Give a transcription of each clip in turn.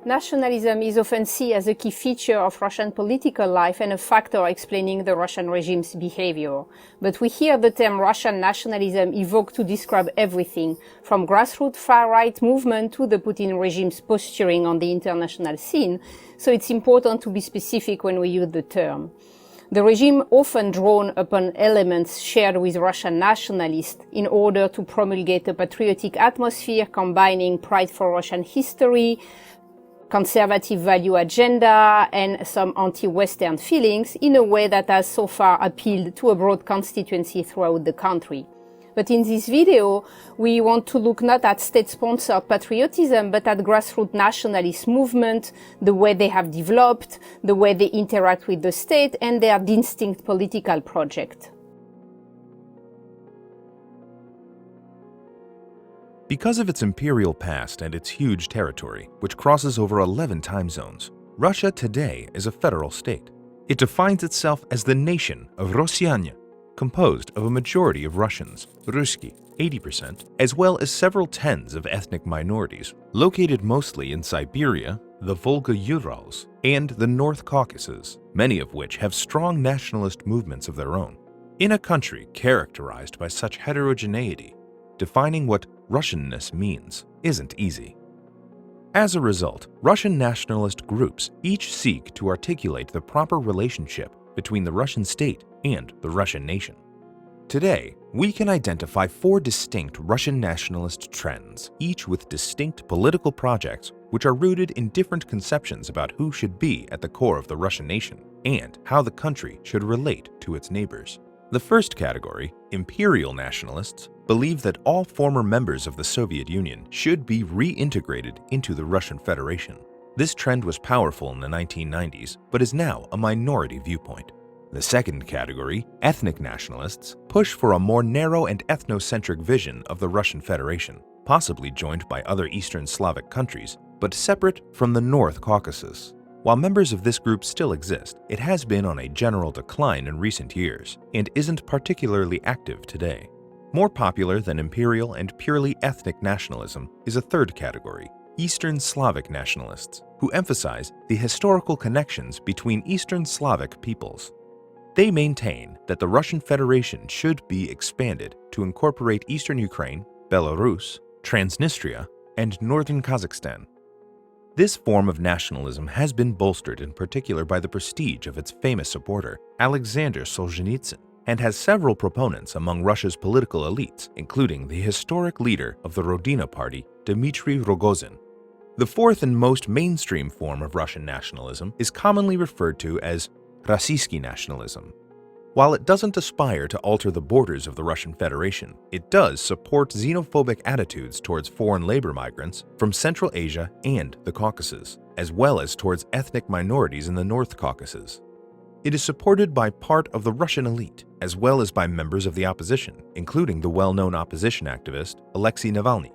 Nationalism is often seen as a key feature of Russian political life and a factor explaining the Russian regime's behavior. But we hear the term Russian nationalism evoked to describe everything, from grassroots far-right movement to the Putin regime's posturing on the international scene, so it's important to be specific when we use the term. The regime often drawn upon elements shared with Russian nationalists in order to promulgate a patriotic atmosphere combining pride for Russian history, conservative value agenda, and some anti-Western feelings in a way that has so far appealed to a broad constituency throughout the country. But in this video, we want to look not at state-sponsored patriotism, but at grassroots nationalist movement, the way they have developed, the way they interact with the state, and their distinct political project. Because of its imperial past and its huge territory, which crosses over 11 time zones, Russia today is a federal state. It defines itself as the nation of Rossianya, composed of a majority of Russians, Ruski, 80%, as well as several tens of ethnic minorities, located mostly in Siberia, the Volga-Urals, and the North Caucasus, many of which have strong nationalist movements of their own. In a country characterized by such heterogeneity, defining what Russianness means isn't easy. As a result, Russian nationalist groups each seek to articulate the proper relationship between the Russian state and the Russian nation. Today, we can identify 4 distinct Russian nationalist trends, each with distinct political projects which are rooted in different conceptions about who should be at the core of the Russian nation and how the country should relate to its neighbors. The first category, imperial nationalists, believe that all former members of the Soviet Union should be reintegrated into the Russian Federation. This trend was powerful in the 1990s, but is now a minority viewpoint. The second category, ethnic nationalists, push for a more narrow and ethnocentric vision of the Russian Federation, possibly joined by other Eastern Slavic countries, but separate from the North Caucasus. While members of this group still exist, it has been on a general decline in recent years and isn't particularly active today. More popular than imperial and purely ethnic nationalism is a third category, Eastern Slavic nationalists, who emphasize the historical connections between Eastern Slavic peoples. They maintain that the Russian Federation should be expanded to incorporate Eastern Ukraine, Belarus, Transnistria, and Northern Kazakhstan. This form of nationalism has been bolstered in particular by the prestige of its famous supporter, Alexander Solzhenitsyn, and has several proponents among Russia's political elites, including the historic leader of the Rodina Party, Dmitry Rogozin. The fourth and most mainstream form of Russian nationalism is commonly referred to as Rossiyski nationalism. While it doesn't aspire to alter the borders of the Russian Federation, it does support xenophobic attitudes towards foreign labor migrants from Central Asia and the Caucasus, as well as towards ethnic minorities in the North Caucasus. It is supported by part of the Russian elite, as well as by members of the opposition, including the well-known opposition activist Alexei Navalny.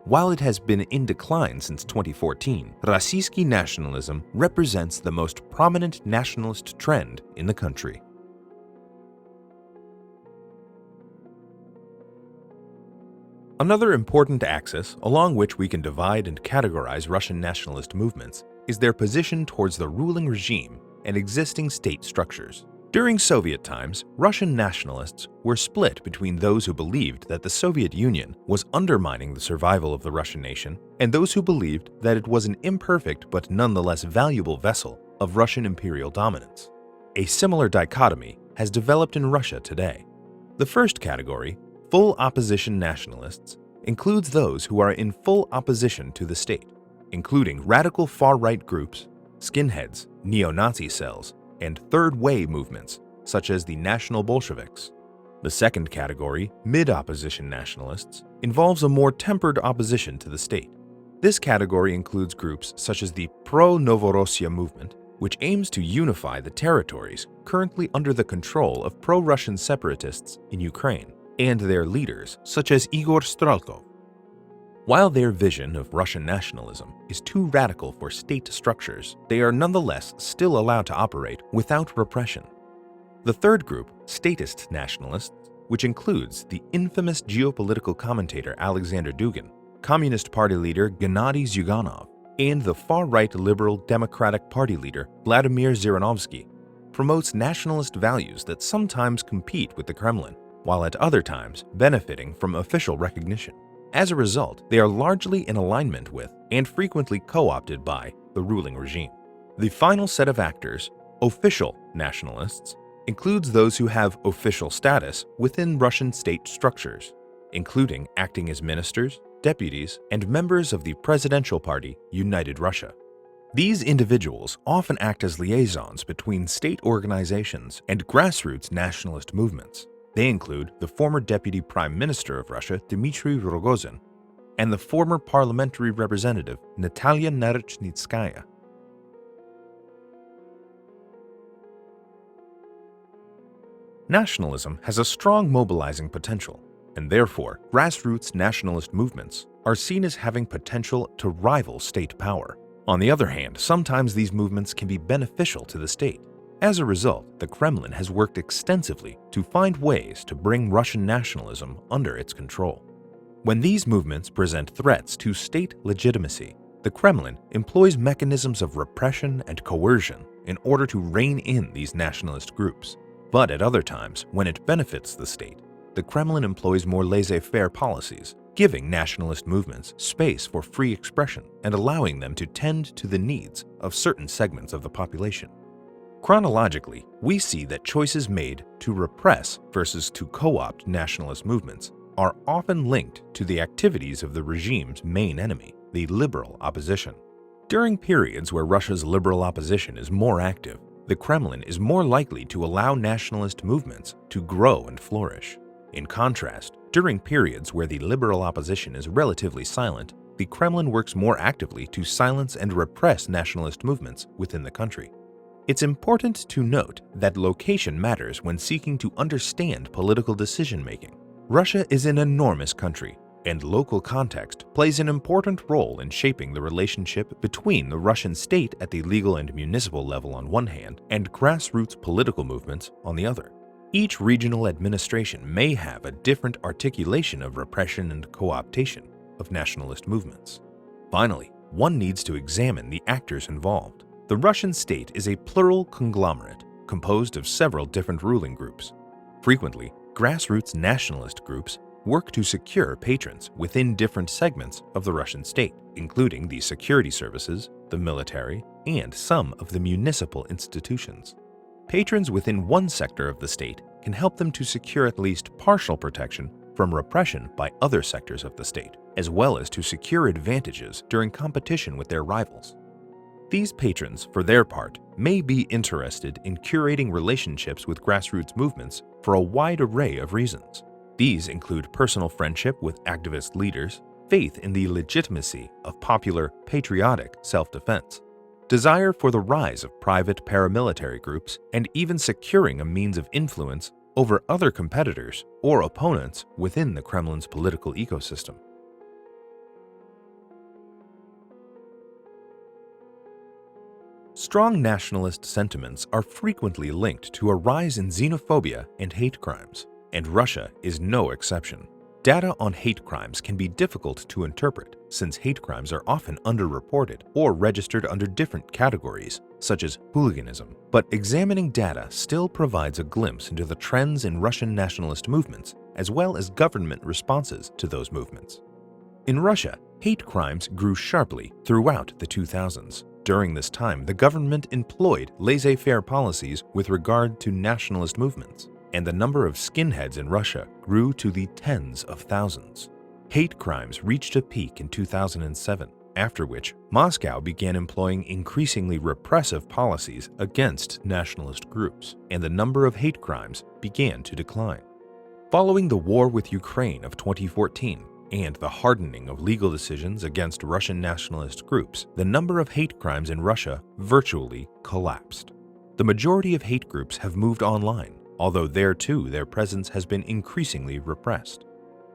While it has been in decline since 2014, Rossiyski nationalism represents the most prominent nationalist trend in the country. Another important axis along which we can divide and categorize Russian nationalist movements is their position towards the ruling regime and existing state structures. During Soviet times, Russian nationalists were split between those who believed that the Soviet Union was undermining the survival of the Russian nation and those who believed that it was an imperfect but nonetheless valuable vessel of Russian imperial dominance. A similar dichotomy has developed in Russia today. The first category, full opposition nationalists, includes those who are in full opposition to the state, including radical far-right groups, skinheads, neo-Nazi cells, and third-way movements, such as the National Bolsheviks. The second category, mid-opposition nationalists, involves a more tempered opposition to the state. This category includes groups such as the Pro-Novorossiya movement, which aims to unify the territories currently under the control of pro-Russian separatists in Ukraine, and their leaders, such as Igor Strelkov. While their vision of Russian nationalism is too radical for state structures, they are nonetheless still allowed to operate without repression. The third group, statist nationalists, which includes the infamous geopolitical commentator Alexander Dugin, Communist Party leader Gennady Zyuganov, and the far-right Liberal Democratic Party leader Vladimir Zhirinovsky promotes nationalist values that sometimes compete with the Kremlin, while at other times benefiting from official recognition. As a result, they are largely in alignment with and frequently co-opted by the ruling regime. The final set of actors, official nationalists, includes those who have official status within Russian state structures, including acting as ministers, deputies, and members of the presidential party United Russia. These individuals often act as liaisons between state organizations and grassroots nationalist movements. They include the former Deputy Prime Minister of Russia, Dmitry Rogozin, and the former parliamentary representative, Natalia Narochnitskaya. Nationalism has a strong mobilizing potential, and therefore grassroots nationalist movements are seen as having potential to rival state power. On the other hand, sometimes these movements can be beneficial to the state. As a result, the Kremlin has worked extensively to find ways to bring Russian nationalism under its control. When these movements present threats to state legitimacy, the Kremlin employs mechanisms of repression and coercion in order to rein in these nationalist groups. But at other times, when it benefits the state, the Kremlin employs more laissez-faire policies, giving nationalist movements space for free expression and allowing them to tend to the needs of certain segments of the population. Chronologically, we see that choices made to repress versus to co-opt nationalist movements are often linked to the activities of the regime's main enemy, the liberal opposition. During periods where Russia's liberal opposition is more active, the Kremlin is more likely to allow nationalist movements to grow and flourish. In contrast, during periods where the liberal opposition is relatively silent, the Kremlin works more actively to silence and repress nationalist movements within the country. It's important to note that location matters when seeking to understand political decision-making. Russia is an enormous country, and local context plays an important role in shaping the relationship between the Russian state at the legal and municipal level on one hand and grassroots political movements on the other. Each regional administration may have a different articulation of repression and co-optation of nationalist movements. Finally, one needs to examine the actors involved. The Russian state is a plural conglomerate composed of several different ruling groups. Frequently, grassroots nationalist groups work to secure patrons within different segments of the Russian state, including the security services, the military, and some of the municipal institutions. Patrons within one sector of the state can help them to secure at least partial protection from repression by other sectors of the state, as well as to secure advantages during competition with their rivals. These patrons, for their part, may be interested in curating relationships with grassroots movements for a wide array of reasons. These include personal friendship with activist leaders, faith in the legitimacy of popular, patriotic self-defense, desire for the rise of private paramilitary groups, and even securing a means of influence over other competitors or opponents within the Kremlin's political ecosystem. Strong nationalist sentiments are frequently linked to a rise in xenophobia and hate crimes, and Russia is no exception. Data on hate crimes can be difficult to interpret since hate crimes are often underreported or registered under different categories, such as hooliganism. But examining data still provides a glimpse into the trends in Russian nationalist movements as well as government responses to those movements. In Russia, hate crimes grew sharply throughout the 2000s. During this time, the government employed laissez-faire policies with regard to nationalist movements, and the number of skinheads in Russia grew to the tens of thousands. Hate crimes reached a peak in 2007, after which Moscow began employing increasingly repressive policies against nationalist groups, and the number of hate crimes began to decline. Following the war with Ukraine of 2014, and the hardening of legal decisions against Russian nationalist groups, the number of hate crimes in Russia virtually collapsed. The majority of hate groups have moved online, although there too their presence has been increasingly repressed.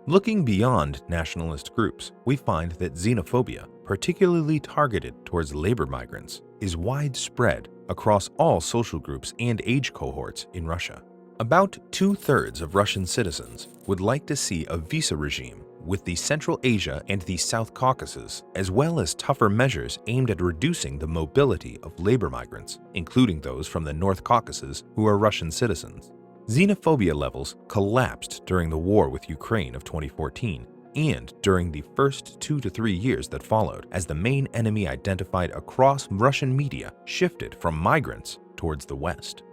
Looking beyond nationalist groups, we find that xenophobia, particularly targeted towards labor migrants, is widespread across all social groups and age cohorts in Russia. About 2/3 of Russian citizens would like to see a visa regime with the Central Asia and the South Caucasus, as well as tougher measures aimed at reducing the mobility of labor migrants, including those from the North Caucasus who are Russian citizens. Xenophobia levels collapsed during the war with Ukraine of 2014 and during the first 2 to 3 years that followed, as the main enemy identified across Russian media shifted from migrants towards the West.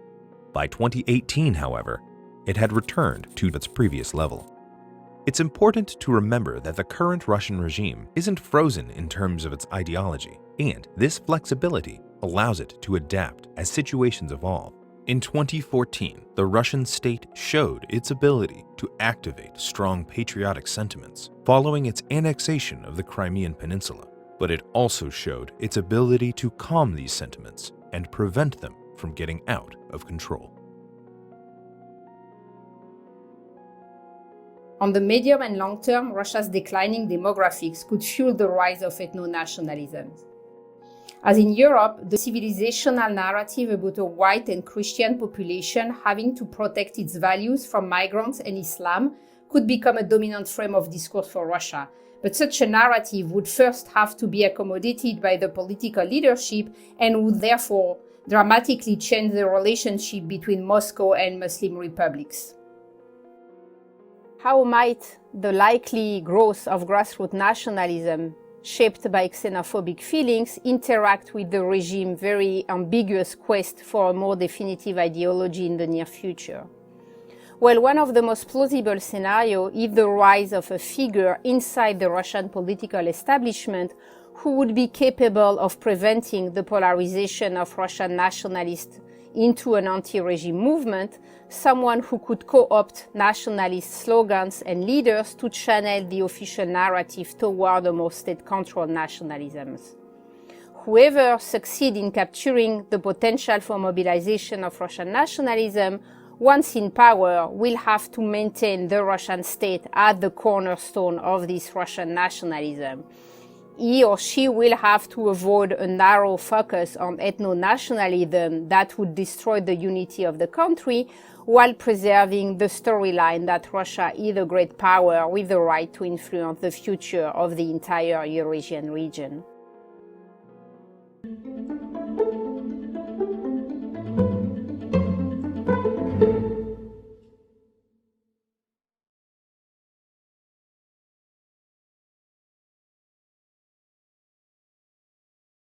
By 2018, however, it had returned to its previous level. It's important to remember that the current Russian regime isn't frozen in terms of its ideology, and this flexibility allows it to adapt as situations evolve. In 2014, the Russian state showed its ability to activate strong patriotic sentiments following its annexation of the Crimean Peninsula, but it also showed its ability to calm these sentiments and prevent them from getting out of control. On the medium and long term, Russia's declining demographics could fuel the rise of ethno-nationalism. As in Europe, the civilizational narrative about a white and Christian population having to protect its values from migrants and Islam could become a dominant frame of discourse for Russia. But such a narrative would first have to be accommodated by the political leadership and would therefore dramatically change the relationship between Moscow and Muslim republics. How might the likely growth of grassroots nationalism, shaped by xenophobic feelings, interact with the regime's very ambiguous quest for a more definitive ideology in the near future? Well, one of the most plausible scenarios is the rise of a figure inside the Russian political establishment who would be capable of preventing the polarization of Russian nationalists into an anti-regime movement, someone who could co-opt nationalist slogans and leaders to channel the official narrative toward a more state-controlled nationalism. Whoever succeeds in capturing the potential for mobilization of Russian nationalism, once in power, will have to maintain the Russian state at the cornerstone of this Russian nationalism. He or she will have to avoid a narrow focus on ethno-nationalism that would destroy the unity of the country, while preserving the storyline that Russia is a great power with the right to influence the future of the entire Eurasian region.